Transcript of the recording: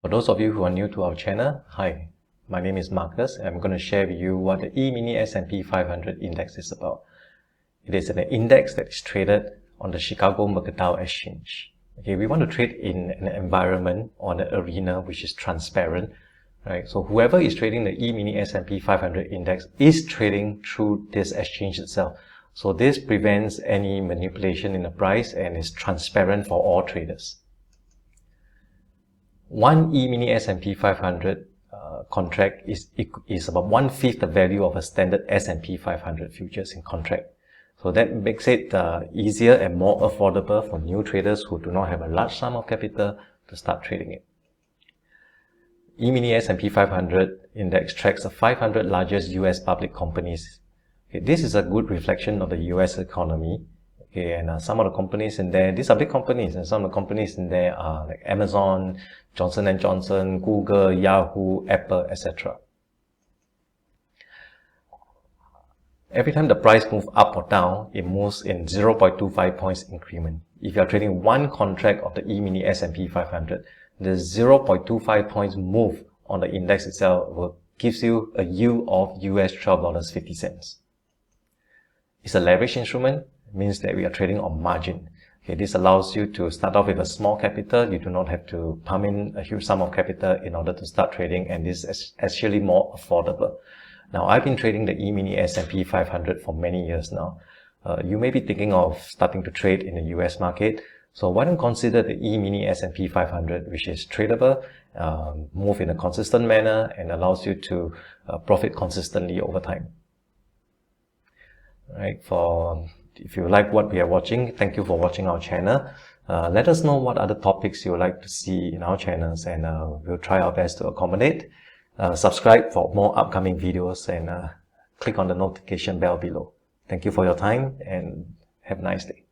For those of you who are new to our channel, hi, my name is Marcus and I'm going to share with you what the EMini SP 500 index is about. It is an index that is traded on the Chicago Mercantile Exchange. Okay, we want to trade in an environment or an arena which is transparent, right? So whoever is trading the EMini SP 500 index is trading through this exchange itself. So this prevents any manipulation in the price and is transparent for all traders. One EMini SP 500 contract is about 1/5 the value of a standard S&P 500 futures in contract. So that makes it easier and more affordable for new traders who do not have a large sum of capital to start trading it. EMini SP 500 index tracks the 500 largest US public companies. Okay, this is a good reflection of the US economy. Okay, and some of the companies in there, these are big companies, and some of the companies in there are like Amazon, Johnson & Johnson, Google, Yahoo, Apple, etc. Every time the price moves up or down, it moves in 0.25 points increment. If you are trading one contract of the EMini SP 500, the 0.25 points move on the index itself gives you a yield of US $12.50. It's a leverage instrument. Means that we are trading on margin. Okay, this allows you to start off with a small capital. You do not have to pump in a huge sum of capital in order to start trading, and this is actually more affordable. Now, I've been trading the EMini SP 500 for many years now. You may be thinking of starting to trade in the US market. So why don't consider the EMini SP 500, which is tradable, move in a consistent manner, and allows you to profit consistently over time. Right, if you like what we are watching, thank you for watching our channel. Let us know what other topics you would like to see in our channels, and we'll try our best to accommodate. Subscribe for more upcoming videos, and click on the notification bell below. Thank you for your time and have a nice day.